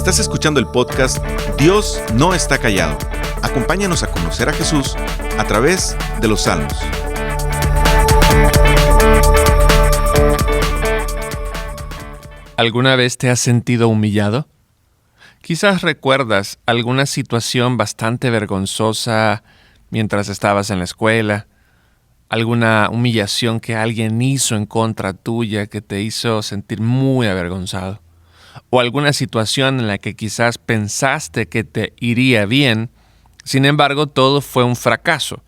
Estás escuchando el podcast Dios no está callado. Acompáñanos a conocer a Jesús a través de los Salmos. ¿Alguna vez te has sentido humillado? Quizás recuerdas alguna situación bastante vergonzosa mientras estabas en la escuela, alguna humillación que alguien hizo en contra tuya que te hizo sentir muy avergonzado, o alguna situación en la que quizás pensaste que te iría bien, sin embargo todo fue un fracaso,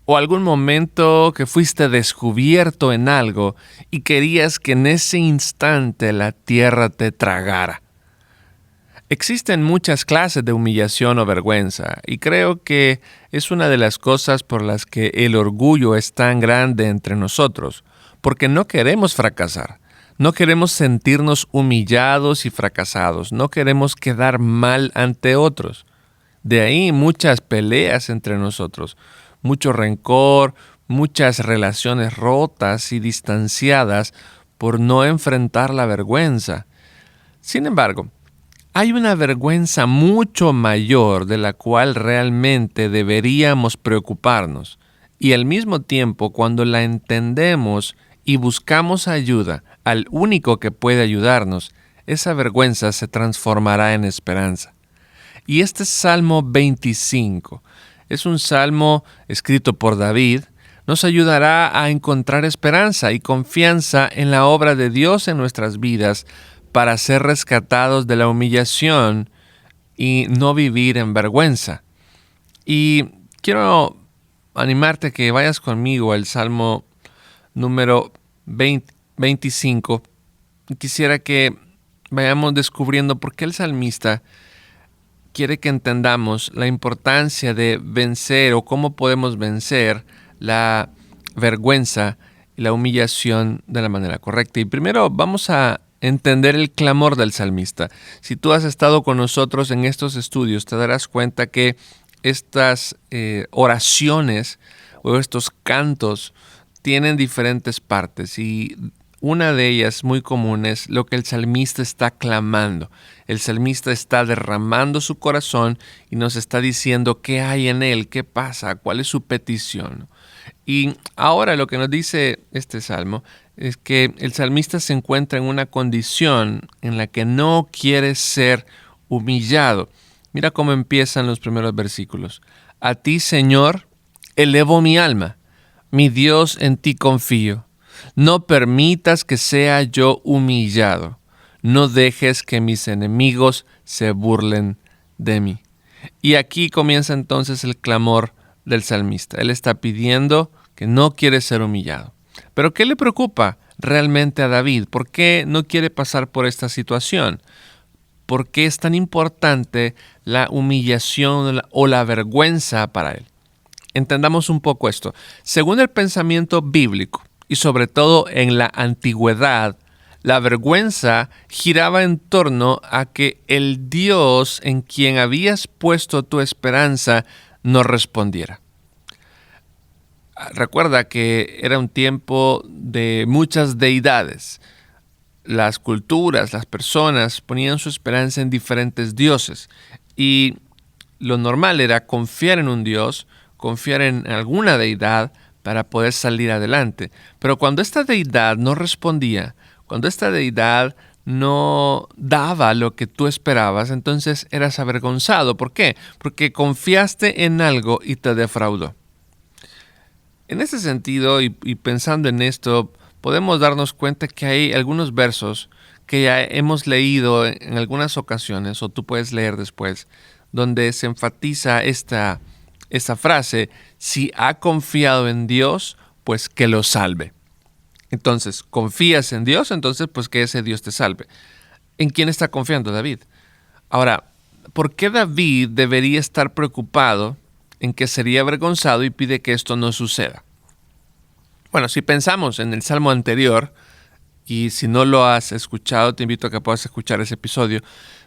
o algún momento que fuiste descubierto en algo y querías que en ese instante la tierra te tragara. Existen muchas clases de humillación o vergüenza, y creo que es una de las cosas por las que el orgullo es tan grande entre nosotros, porque no queremos fracasar, no queremos sentirnos humillados y fracasados, no queremos quedar mal ante otros. De ahí muchas peleas entre nosotros, mucho rencor, muchas relaciones rotas y distanciadas por no enfrentar la vergüenza. Sin embargo, hay una vergüenza mucho mayor de la cual realmente deberíamos preocuparnos, y al mismo tiempo, cuando la entendemos y buscamos ayuda al único que puede ayudarnos, esa vergüenza se transformará en esperanza. Y este Salmo 25 es un salmo escrito por David. Nos ayudará a encontrar esperanza y confianza en la obra de Dios en nuestras vidas para ser rescatados de la humillación y no vivir en vergüenza. Y quiero animarte a que vayas conmigo al Salmo número 25. Quisiera que vayamos descubriendo por qué el salmista quiere que entendamos la importancia de vencer o cómo podemos vencer la vergüenza y la humillación de la manera correcta. Y primero vamos a entender el clamor del salmista. Si tú has estado con nosotros en estos estudios, te darás cuenta que estas oraciones o estos cantos tienen diferentes partes, y una de ellas muy común es lo que el salmista está clamando. El salmista está derramando su corazón y nos está diciendo qué hay en él, qué pasa, cuál es su petición. Y ahora lo que nos dice este salmo es que el salmista se encuentra en una condición en la que no quiere ser humillado. Mira cómo empiezan los primeros versículos. A ti, Señor, elevo mi alma. Mi Dios, en ti confío. No permitas que sea yo humillado. No dejes que mis enemigos se burlen de mí. Y aquí comienza entonces el clamor del salmista. Él está pidiendo que no quiere ser humillado. Pero ¿qué le preocupa realmente a David? ¿Por qué no quiere pasar por esta situación? ¿Por qué es tan importante la humillación o la vergüenza para él? Entendamos un poco esto. Según el pensamiento bíblico, y sobre todo en la antigüedad, la vergüenza giraba en torno a que el Dios en quien habías puesto tu esperanza no respondiera. Recuerda que era un tiempo de muchas deidades. Las culturas, las personas ponían su esperanza en diferentes dioses, y lo normal era confiar en un dios, confiar en alguna deidad para poder salir adelante. Pero cuando esta deidad no respondía, cuando esta deidad no daba lo que tú esperabas, entonces eras avergonzado. ¿Por qué? Porque confiaste en algo y te defraudó. En ese sentido, y pensando en esto, podemos darnos cuenta que hay algunos versos que ya hemos leído en algunas ocasiones, o tú puedes leer después, donde se enfatiza esta frase: si ha confiado en Dios, pues que lo salve. Entonces, confías en Dios, entonces pues que ese Dios te salve. ¿En quién está confiando David? Ahora, ¿por qué David debería estar preocupado en que sería avergonzado y pide que esto no suceda? Bueno, si pensamos en el salmo anterior, y si no lo has escuchado, te invito a que puedas escuchar ese episodio.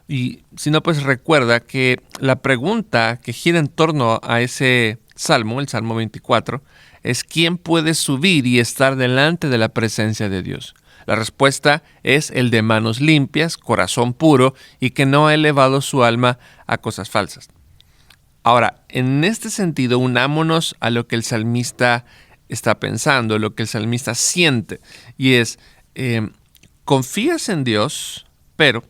Y si no, pues recuerda que la pregunta que gira en torno a ese salmo, el Salmo 24, es ¿quién puede subir y estar delante de la presencia de Dios? La respuesta es el de manos limpias, corazón puro y que no ha elevado su alma a cosas falsas. Ahora, en este sentido, unámonos a lo que el salmista está pensando, lo que el salmista siente, y es, confías en Dios, pero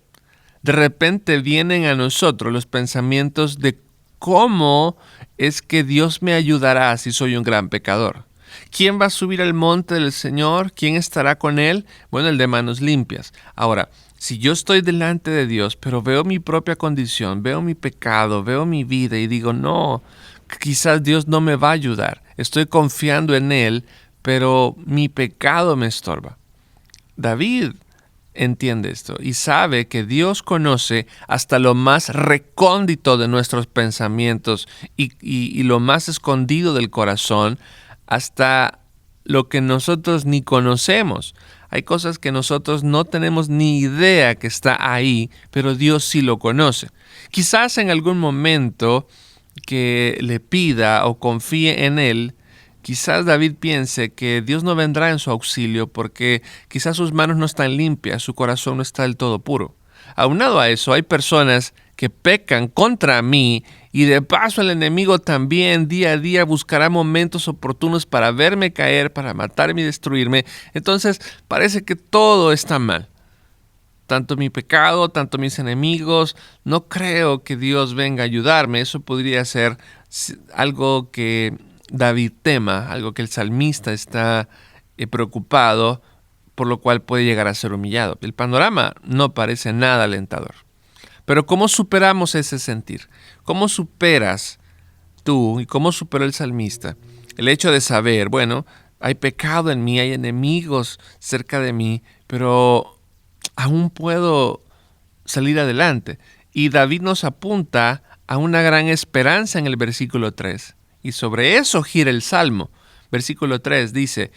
de repente vienen a nosotros los pensamientos de cómo es que Dios me ayudará si soy un gran pecador. ¿Quién va a subir al monte del Señor? ¿Quién estará con Él? Bueno, el de manos limpias. Ahora, si yo estoy delante de Dios, pero veo mi propia condición, veo mi pecado, veo mi vida y digo, no, quizás Dios no me va a ayudar. Estoy confiando en Él, pero mi pecado me estorba. David entiende esto y sabe que Dios conoce hasta lo más recóndito de nuestros pensamientos y lo más escondido del corazón, hasta lo que nosotros ni conocemos. Hay cosas que nosotros no tenemos ni idea que está ahí, pero Dios sí lo conoce. Quizás en algún momento que le pida o confíe en Él, quizás David piense que Dios no vendrá en su auxilio porque quizás sus manos no están limpias, su corazón no está del todo puro. Aunado a eso, hay personas que pecan contra mí y de paso el enemigo también día a día buscará momentos oportunos para verme caer, para matarme y destruirme. Entonces parece que todo está mal. Tanto mi pecado, tanto mis enemigos. No creo que Dios venga a ayudarme. Eso podría ser algo que David tema, algo que el salmista está preocupado, por lo cual puede llegar a ser humillado. El panorama no parece nada alentador. Pero ¿cómo superamos ese sentir? ¿Cómo superas tú y cómo superó el salmista el hecho de saber, bueno, hay pecado en mí, hay enemigos cerca de mí, pero aún puedo salir adelante? Y David nos apunta a una gran esperanza en el versículo 3. Y sobre eso gira el Salmo. Versículo 3 dice,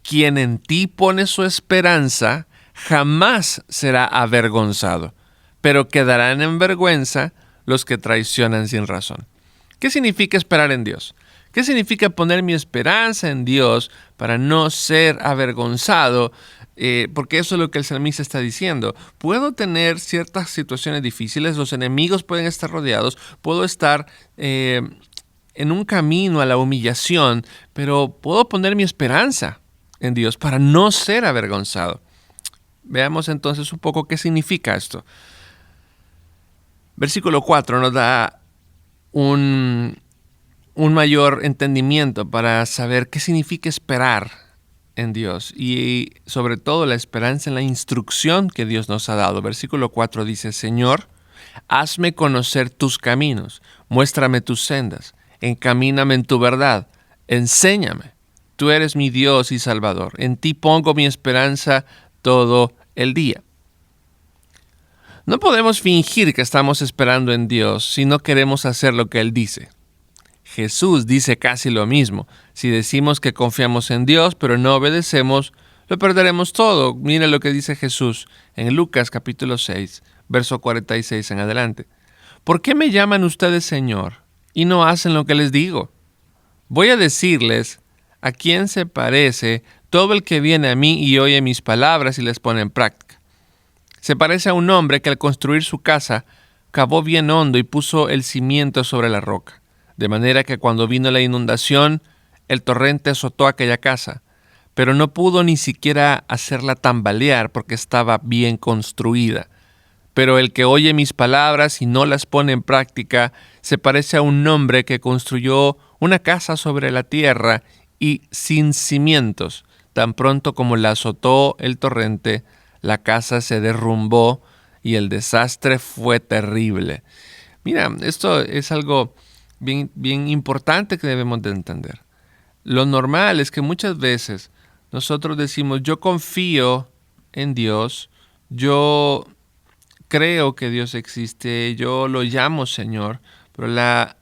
quien en ti pone su esperanza jamás será avergonzado, pero quedarán en vergüenza los que traicionan sin razón. ¿Qué significa esperar en Dios? ¿Qué significa poner mi esperanza en Dios para no ser avergonzado? Porque eso es lo que el salmista está diciendo. Puedo tener ciertas situaciones difíciles, los enemigos pueden estar rodeados, puedo estar en un camino a la humillación, pero puedo poner mi esperanza en Dios para no ser avergonzado. Veamos entonces un poco qué significa esto. Versículo 4 nos da un mayor entendimiento para saber qué significa esperar en Dios y sobre todo la esperanza en la instrucción que Dios nos ha dado. Versículo 4 dice, Señor, hazme conocer tus caminos, muéstrame tus sendas, encamíname en tu verdad, enséñame. Tú eres mi Dios y Salvador, en ti pongo mi esperanza todo el día. No podemos fingir que estamos esperando en Dios si no queremos hacer lo que Él dice. Jesús dice casi lo mismo. Si decimos que confiamos en Dios, pero no obedecemos, lo perderemos todo. Mira lo que dice Jesús en Lucas capítulo 6, verso 46 en adelante. ¿Por qué me llaman ustedes Señor y no hacen lo que les digo? Voy a decirles a quién se parece todo el que viene a mí y oye mis palabras y las pone en práctica. Se parece a un hombre que al construir su casa cavó bien hondo y puso el cimiento sobre la roca, de manera que cuando vino la inundación, el torrente azotó aquella casa, pero no pudo ni siquiera hacerla tambalear porque estaba bien construida. Pero el que oye mis palabras y no las pone en práctica, se parece a un hombre que construyó una casa sobre la tierra y sin cimientos. Tan pronto como la azotó el torrente, la casa se derrumbó y el desastre fue terrible. Mira, esto es algo bien importante que debemos de entender. Lo normal es que muchas veces nosotros decimos, yo confío en Dios, yo creo que Dios existe, yo lo llamo Señor, pero la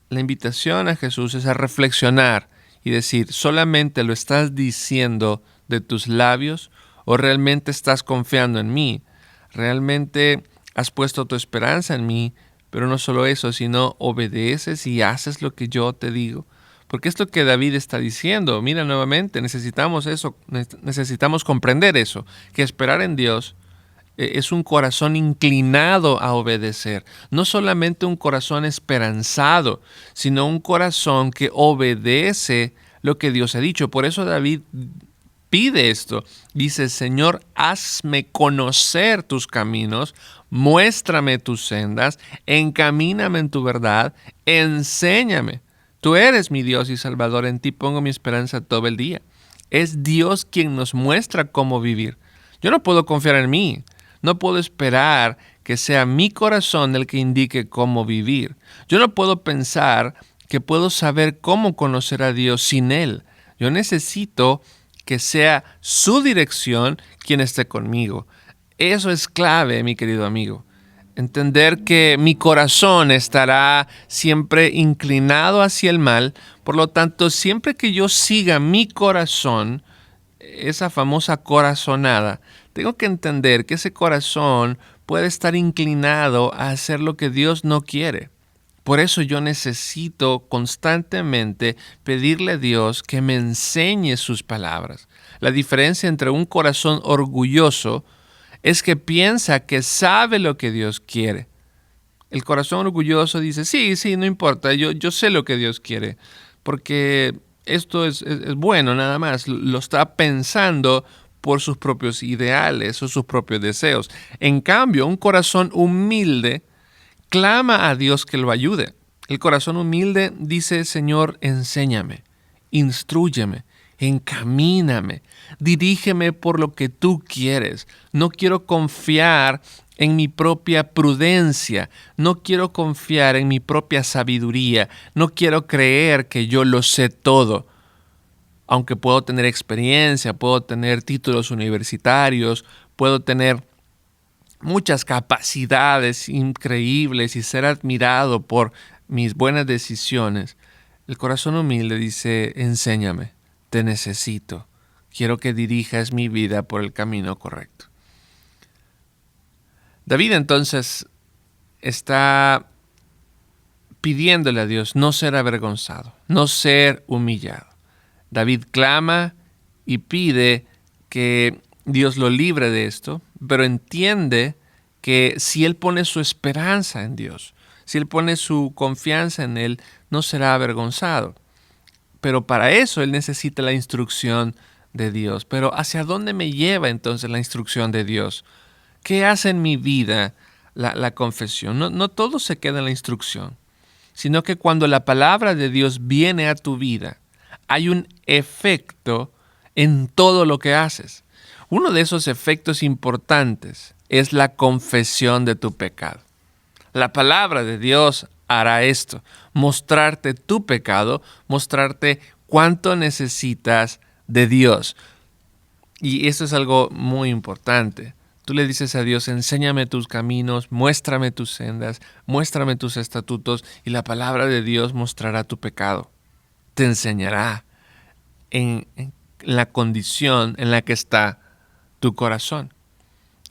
invitación a Jesús es a reflexionar y decir, ¿solamente lo estás diciendo de tus labios o realmente estás confiando en mí? ¿Realmente has puesto tu esperanza en mí? Pero no solo eso, sino obedeces y haces lo que yo te digo. Porque es lo que David está diciendo. Mira, nuevamente, necesitamos eso, necesitamos comprender eso, que esperar en Dios es un corazón inclinado a obedecer. No solamente un corazón esperanzado, sino un corazón que obedece lo que Dios ha dicho. Por eso David pide esto. Dice, Señor, hazme conocer tus caminos, muéstrame tus sendas, encamíname en tu verdad, enséñame. Tú eres mi Dios y Salvador, en ti pongo mi esperanza todo el día. Es Dios quien nos muestra cómo vivir. Yo no puedo confiar en mí. No puedo esperar que sea mi corazón el que indique cómo vivir. Yo no puedo pensar que puedo saber cómo conocer a Dios sin Él. Yo necesito que sea su dirección quien esté conmigo. Eso es clave, mi querido amigo. Entender que mi corazón estará siempre inclinado hacia el mal. Por lo tanto, siempre que yo siga mi corazón, esa famosa corazonada, tengo que entender que ese corazón puede estar inclinado a hacer lo que Dios no quiere. Por eso yo necesito constantemente pedirle a Dios que me enseñe sus palabras. La diferencia entre un corazón orgulloso es que piensa que sabe lo que Dios quiere. El corazón orgulloso dice, sí, no importa, yo sé lo que Dios quiere, porque esto es bueno nada más. Lo está pensando por sus propios ideales o sus propios deseos. En cambio, un corazón humilde clama a Dios que lo ayude. El corazón humilde dice, Señor, enséñame, instrúyeme, encamíname, dirígeme por lo que tú quieres. No quiero confiar en mi propia prudencia, no quiero confiar en mi propia sabiduría, no quiero creer que yo lo sé todo. Aunque puedo tener experiencia, puedo tener títulos universitarios, puedo tener muchas capacidades increíbles y ser admirado por mis buenas decisiones, el corazón humilde dice, enséñame, te necesito, quiero que dirijas mi vida por el camino correcto. David entonces está pidiéndole a Dios no ser avergonzado, no ser humillado. David clama y pide que Dios lo libre de esto, pero entiende que si él pone su esperanza en Dios, si él pone su confianza en Él, no será avergonzado. Pero para eso él necesita la instrucción de Dios. Pero ¿hacia dónde me lleva entonces la instrucción de Dios? ¿Qué hace en mi vida la confesión? No todo se queda en la instrucción, sino que cuando la palabra de Dios viene a tu vida, hay un efecto en todo lo que haces. Uno de esos efectos importantes es la confesión de tu pecado. La palabra de Dios hará esto, mostrarte tu pecado, mostrarte cuánto necesitas de Dios. Y esto es algo muy importante. Tú le dices a Dios, enséñame tus caminos, muéstrame tus sendas, muéstrame tus estatutos, y la palabra de Dios mostrará tu pecado. Te enseñará en la condición en la que está tu corazón.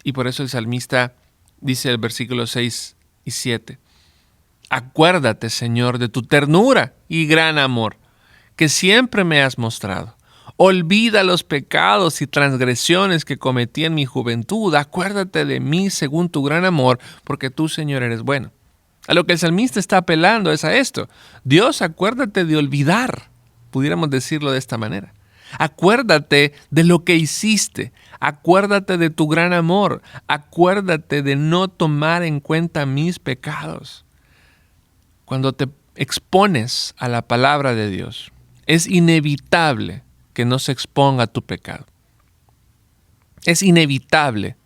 Y por eso el salmista dice el versículo 6 y 7, acuérdate, Señor, de tu ternura y gran amor, que siempre me has mostrado. Olvida los pecados y transgresiones que cometí en mi juventud. Acuérdate de mí según tu gran amor, porque tú, Señor, eres bueno. A lo que el salmista está apelando es a esto. Dios, acuérdate de olvidar, pudiéramos decirlo de esta manera. Acuérdate de lo que hiciste. Acuérdate de tu gran amor. Acuérdate de no tomar en cuenta mis pecados. Cuando te expones a la palabra de Dios, es inevitable que no se exponga tu pecado. Es inevitable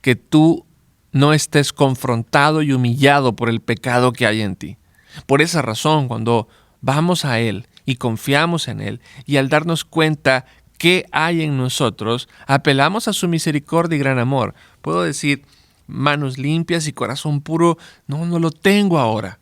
que tú no estés confrontado y humillado por el pecado que hay en ti. Por esa razón, cuando vamos a Él y confiamos en Él, y al darnos cuenta qué hay en nosotros, apelamos a su misericordia y gran amor. Puedo decir, manos limpias y corazón puro, no lo tengo ahora.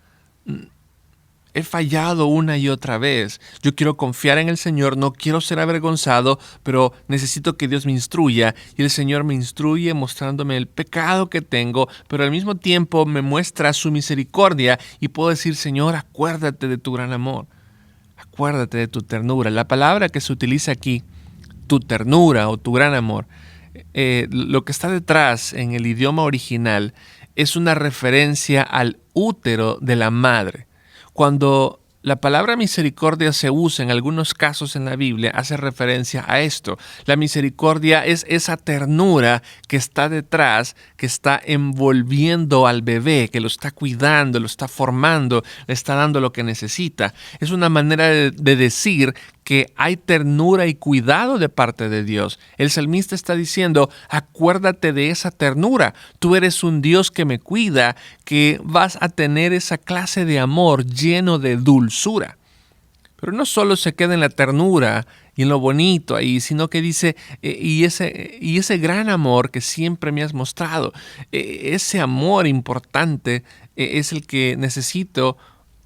He fallado una y otra vez. Yo quiero confiar en el Señor, no quiero ser avergonzado, pero necesito que Dios me instruya. Y el Señor me instruye mostrándome el pecado que tengo, pero al mismo tiempo me muestra su misericordia y puedo decir, Señor, acuérdate de tu gran amor. Acuérdate de tu ternura. La palabra que se utiliza aquí, tu ternura o tu gran amor, lo que está detrás en el idioma original es una referencia al útero de la madre. Cuando la palabra misericordia se usa en algunos casos en la Biblia, hace referencia a esto. La misericordia es esa ternura que está detrás, que está envolviendo al bebé, que lo está cuidando, lo está formando, le está dando lo que necesita. Es una manera de decir que hay ternura y cuidado de parte de Dios. El salmista está diciendo, acuérdate de esa ternura. Tú eres un Dios que me cuida, que vas a tener esa clase de amor lleno de dulzura. Pero no solo se queda en la ternura y en lo bonito ahí, sino que dice, y ese gran amor que siempre me has mostrado, ese amor importante es el que necesito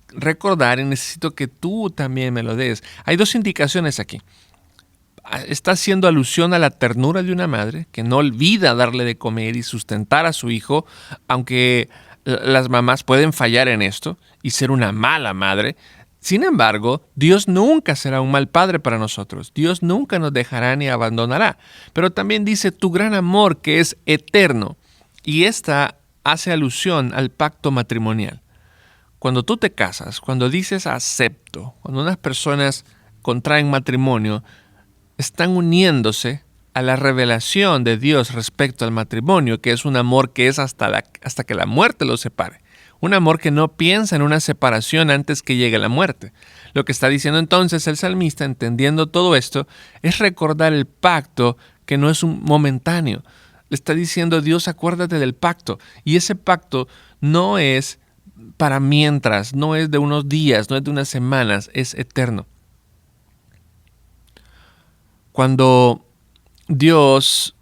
recordar y necesito que tú también me lo des. Hay dos indicaciones aquí. Está haciendo alusión a la ternura de una madre que no olvida darle de comer y sustentar a su hijo, aunque las mamás pueden fallar en esto y ser una mala madre. Sin embargo, Dios nunca será un mal padre para nosotros. Dios nunca nos dejará ni abandonará. Pero también dice tu gran amor que es eterno. Y esta hace alusión al pacto matrimonial. Cuando tú te casas, cuando dices acepto, cuando unas personas contraen matrimonio, están uniéndose a la revelación de Dios respecto al matrimonio, que es un amor que es hasta que la muerte los separe. Un amor que no piensa en una separación antes que llegue la muerte. Lo que está diciendo entonces el salmista, entendiendo todo esto, es recordar el pacto que no es un momentáneo. Le está diciendo Dios, acuérdate del pacto. Y ese pacto no es para mientras, no es de unos días, no es de unas semanas, es eterno. Cuando Dios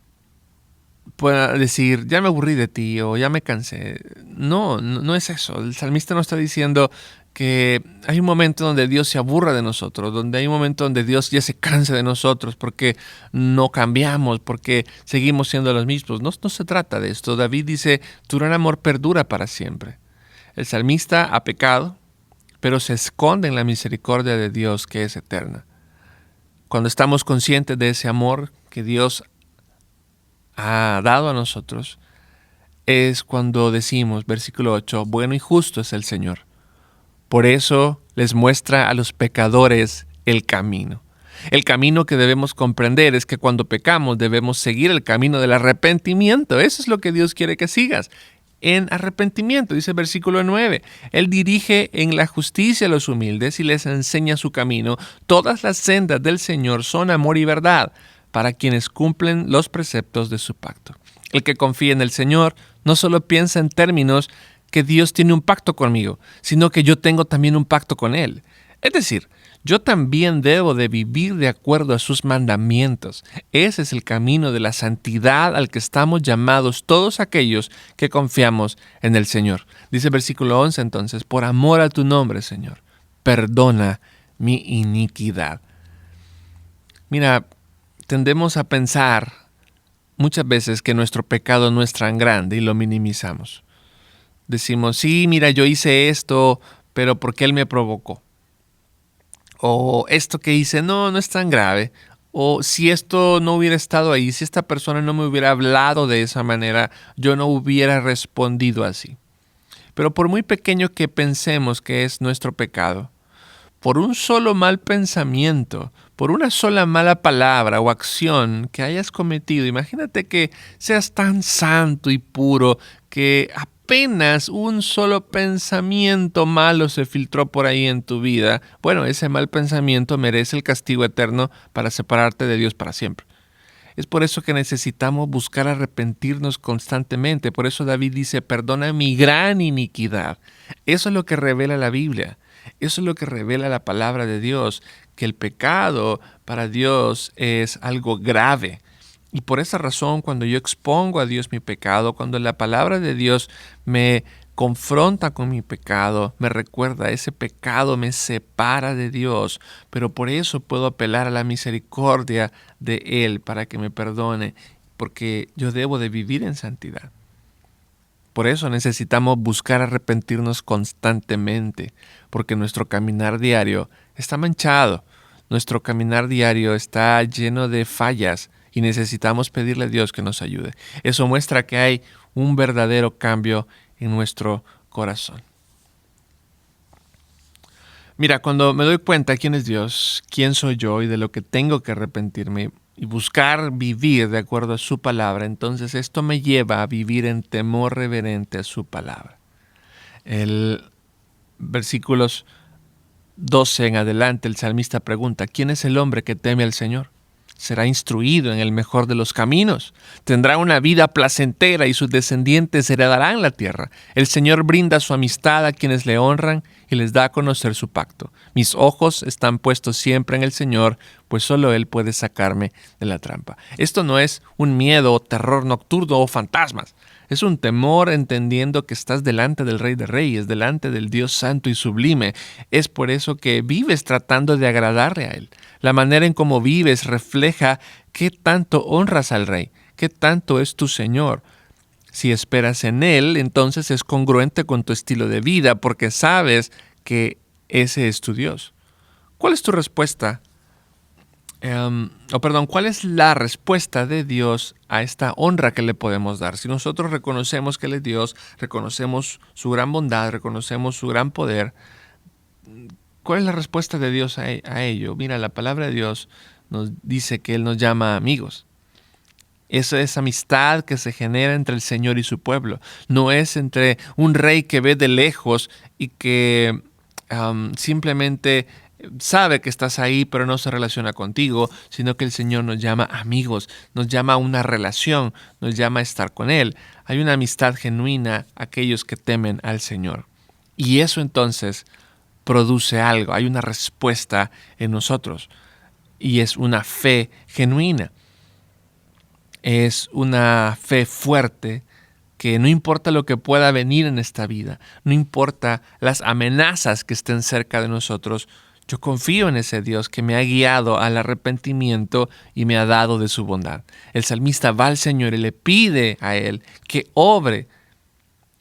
pueda decir, ya me aburrí de ti o ya me cansé, no es eso. El salmista no está diciendo que hay un momento donde Dios se aburra de nosotros, donde hay un momento donde Dios ya se canse de nosotros porque no cambiamos, porque seguimos siendo los mismos. No se trata de esto. David dice, tu gran amor perdura para siempre. El salmista ha pecado, pero se esconde en la misericordia de Dios que es eterna. Cuando estamos conscientes de ese amor que Dios ha dado a nosotros, es cuando decimos, versículo 8, bueno y justo es el Señor. Por eso les muestra a los pecadores el camino. El camino que debemos comprender es que cuando pecamos debemos seguir el camino del arrepentimiento. Eso es lo que Dios quiere que sigas. En arrepentimiento, dice el versículo 9. Él dirige en la justicia a los humildes y les enseña su camino. Todas las sendas del Señor son amor y verdad para quienes cumplen los preceptos de su pacto. El que confía en el Señor no solo piensa en términos que Dios tiene un pacto conmigo, sino que yo tengo también un pacto con Él. Es decir, yo también debo de vivir de acuerdo a sus mandamientos. Ese es el camino de la santidad al que estamos llamados todos aquellos que confiamos en el Señor. Dice el versículo 11 entonces, por amor a tu nombre, Señor, perdona mi iniquidad. Mira, tendemos a pensar muchas veces que nuestro pecado no es tan grande y lo minimizamos. Decimos, sí, mira, yo hice esto, pero porque Él me provocó. O esto que hice no es tan grave. O si esto no hubiera estado ahí, si esta persona no me hubiera hablado de esa manera, yo no hubiera respondido así. Pero por muy pequeño que pensemos que es nuestro pecado, por un solo mal pensamiento, por una sola mala palabra o acción que hayas cometido, imagínate que seas tan santo y puro que apenas un solo pensamiento malo se filtró por ahí en tu vida. Bueno, ese mal pensamiento merece el castigo eterno para separarte de Dios para siempre. Es por eso que necesitamos buscar arrepentirnos constantemente. Por eso David dice, perdona mi gran iniquidad. Eso es lo que revela la Biblia. Eso es lo que revela la palabra de Dios, que el pecado para Dios es algo grave. Y por esa razón, cuando yo expongo a Dios mi pecado, cuando la palabra de Dios me confronta con mi pecado, me recuerda, ese pecado me separa de Dios, pero por eso puedo apelar a la misericordia de Él para que me perdone, porque yo debo de vivir en santidad. Por eso necesitamos buscar arrepentirnos constantemente, porque nuestro caminar diario está manchado, nuestro caminar diario está lleno de fallas y necesitamos pedirle a Dios que nos ayude. Eso muestra que hay un verdadero cambio en nuestro corazón. Mira, cuando me doy cuenta quién es Dios, quién soy yo y de lo que tengo que arrepentirme y buscar vivir de acuerdo a su palabra, entonces esto me lleva a vivir en temor reverente a su palabra. El versículos 12 en adelante, el salmista pregunta, ¿quién es el hombre que teme al Señor? Será instruido en el mejor de los caminos. Tendrá una vida placentera y sus descendientes heredarán la tierra. El Señor brinda su amistad a quienes le honran y les da a conocer su pacto. Mis ojos están puestos siempre en el Señor, pues solo Él puede sacarme de la trampa. Esto no es un miedo o terror nocturno o fantasmas. Es un temor entendiendo que estás delante del Rey de Reyes, delante del Dios santo y sublime. Es por eso que vives tratando de agradarle a Él. La manera en cómo vives refleja qué tanto honras al Rey, qué tanto es tu Señor. Si esperas en Él, entonces es congruente con tu estilo de vida porque sabes que ese es tu Dios. ¿Cuál es tu respuesta? ¿Cuál es la respuesta de Dios a esta honra que le podemos dar? Si nosotros reconocemos que Él es Dios, reconocemos su gran bondad, reconocemos su gran poder, ¿cuál es la respuesta de Dios a ello? Mira, la palabra de Dios nos dice que Él nos llama amigos. Esa es amistad que se genera entre el Señor y su pueblo. No es entre un rey que ve de lejos y que simplemente sabe que estás ahí, pero no se relaciona contigo, sino que el Señor nos llama amigos, nos llama a una relación, nos llama a estar con Él. Hay una amistad genuina a aquellos que temen al Señor. Y eso entonces produce algo, hay una respuesta en nosotros. Y es una fe genuina. Es una fe fuerte que no importa lo que pueda venir en esta vida, no importa las amenazas que estén cerca de nosotros, yo confío en ese Dios que me ha guiado al arrepentimiento y me ha dado de su bondad. El salmista va al Señor y le pide a Él que obre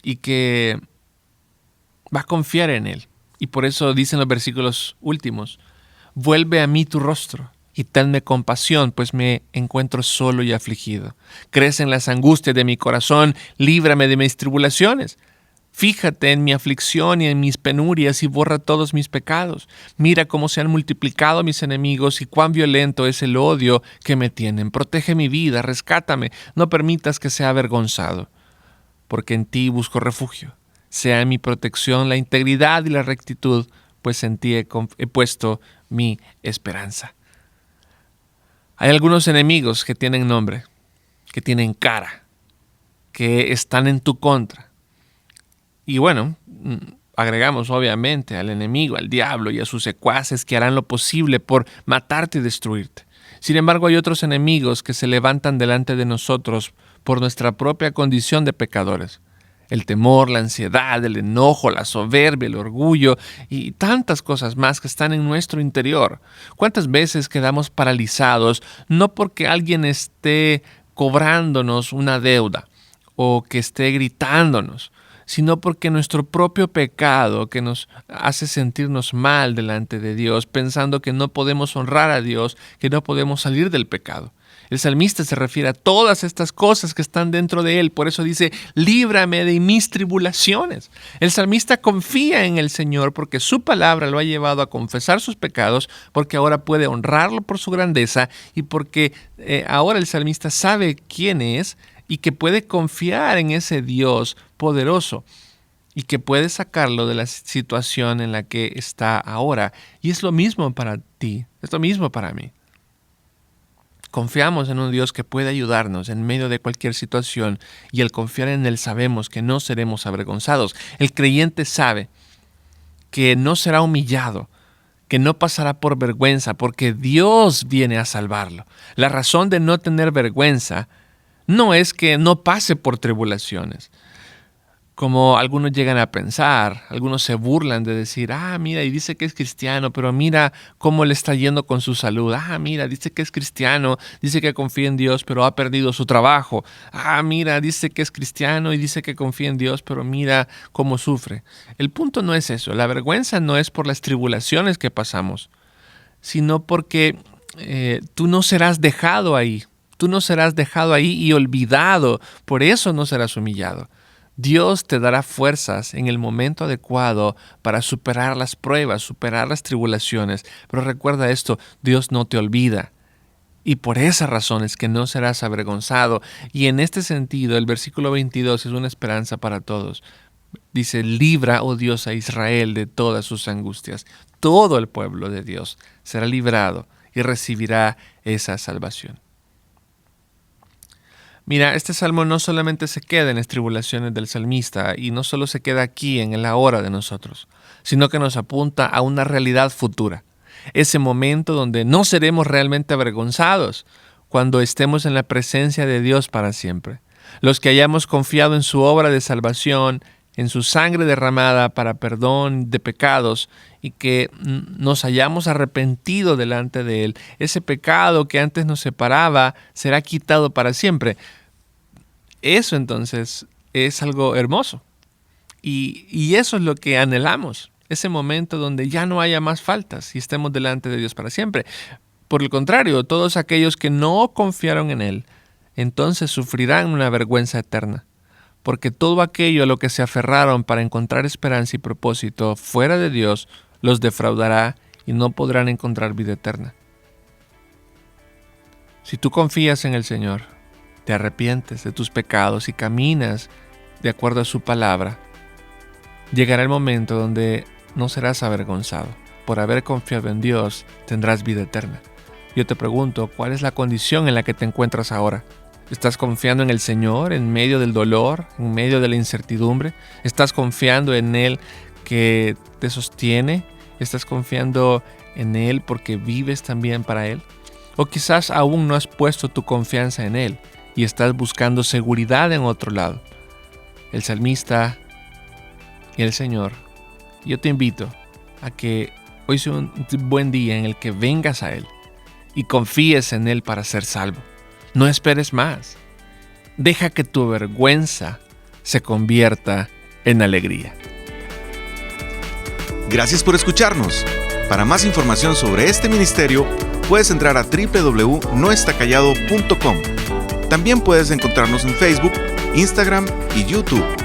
y que va a confiar en Él. Y por eso dicen los versículos últimos, vuelve a mí tu rostro y tenme compasión, pues me encuentro solo y afligido. Crecen las angustias de mi corazón, líbrame de mis tribulaciones. Fíjate en mi aflicción y en mis penurias y borra todos mis pecados. Mira cómo se han multiplicado mis enemigos y cuán violento es el odio que me tienen. Protege mi vida, rescátame, no permitas que sea avergonzado, porque en ti busco refugio. Sea mi protección la integridad y la rectitud, pues en ti he puesto mi esperanza. Hay algunos enemigos que tienen nombre, que tienen cara, que están en tu contra. Y bueno, agregamos obviamente al enemigo, al diablo y a sus secuaces que harán lo posible por matarte y destruirte. Sin embargo, hay otros enemigos que se levantan delante de nosotros por nuestra propia condición de pecadores. El temor, la ansiedad, el enojo, la soberbia, el orgullo y tantas cosas más que están en nuestro interior. ¿Cuántas veces quedamos paralizados no porque alguien esté cobrándonos una deuda o que esté gritándonos, sino porque nuestro propio pecado que nos hace sentirnos mal delante de Dios, pensando que no podemos honrar a Dios, que no podemos salir del pecado? El salmista se refiere a todas estas cosas que están dentro de él, por eso dice, líbrame de mis tribulaciones. El salmista confía en el Señor porque su palabra lo ha llevado a confesar sus pecados, porque ahora puede honrarlo por su grandeza y porque ahora el salmista sabe quién es y que puede confiar en ese Dios poderoso y que puede sacarlo de la situación en la que está ahora. Y es lo mismo para ti, es lo mismo para mí. Confiamos en un Dios que puede ayudarnos en medio de cualquier situación y al confiar en Él sabemos que no seremos avergonzados. El creyente sabe que no será humillado, que no pasará por vergüenza porque Dios viene a salvarlo. La razón de no tener vergüenza no es que no pase por tribulaciones. como algunos llegan a pensar. Algunos se burlan de decir, mira, y dice que es cristiano, pero mira cómo le está yendo con su salud. Mira, dice que es cristiano, dice que confía en Dios, pero ha perdido su trabajo. Mira, dice que es cristiano y dice que confía en Dios, pero mira cómo sufre. El punto no es eso. La vergüenza no es por las tribulaciones que pasamos, sino porque tú no serás dejado ahí. Tú no serás dejado ahí y olvidado. Por eso no serás humillado. Dios te dará fuerzas en el momento adecuado para superar las pruebas, superar las tribulaciones. Pero recuerda esto, Dios no te olvida. Y por esa razón es que no serás avergonzado. Y en este sentido, el versículo 22 es una esperanza para todos. Dice, libra, oh Dios, a Israel de todas sus angustias. Todo el pueblo de Dios será librado y recibirá esa salvación. Mira, este salmo no solamente se queda en las tribulaciones del salmista y no solo se queda aquí en el ahora de nosotros, sino que nos apunta a una realidad futura. Ese momento donde no seremos realmente avergonzados cuando estemos en la presencia de Dios para siempre. Los que hayamos confiado en su obra de salvación, en su sangre derramada para perdón de pecados y que nos hayamos arrepentido delante de Él, ese pecado que antes nos separaba será quitado para siempre. Eso entonces es algo hermoso y eso es lo que anhelamos, ese momento donde ya no haya más faltas y estemos delante de Dios para siempre. Por el contrario, todos aquellos que no confiaron en Él, entonces sufrirán una vergüenza eterna. Porque todo aquello a lo que se aferraron para encontrar esperanza y propósito fuera de Dios los defraudará y no podrán encontrar vida eterna. Si tú confías en el Señor, te arrepientes de tus pecados y caminas de acuerdo a su palabra, llegará el momento donde no serás avergonzado. Por haber confiado en Dios, tendrás vida eterna. Yo te pregunto, ¿cuál es la condición en la que te encuentras ahora? ¿Estás confiando en el Señor en medio del dolor, en medio de la incertidumbre? ¿Estás confiando en Él que te sostiene? ¿Estás confiando en Él porque vives también para Él? ¿O quizás aún no has puesto tu confianza en Él y estás buscando seguridad en otro lado? El salmista y el Señor, yo te invito a que hoy sea un buen día en el que vengas a Él y confíes en Él para ser salvo. No esperes más. Deja que tu vergüenza se convierta en alegría. Gracias por escucharnos. Para más información sobre este ministerio, puedes entrar a www.noestacallado.com. También puedes encontrarnos en Facebook, Instagram y YouTube.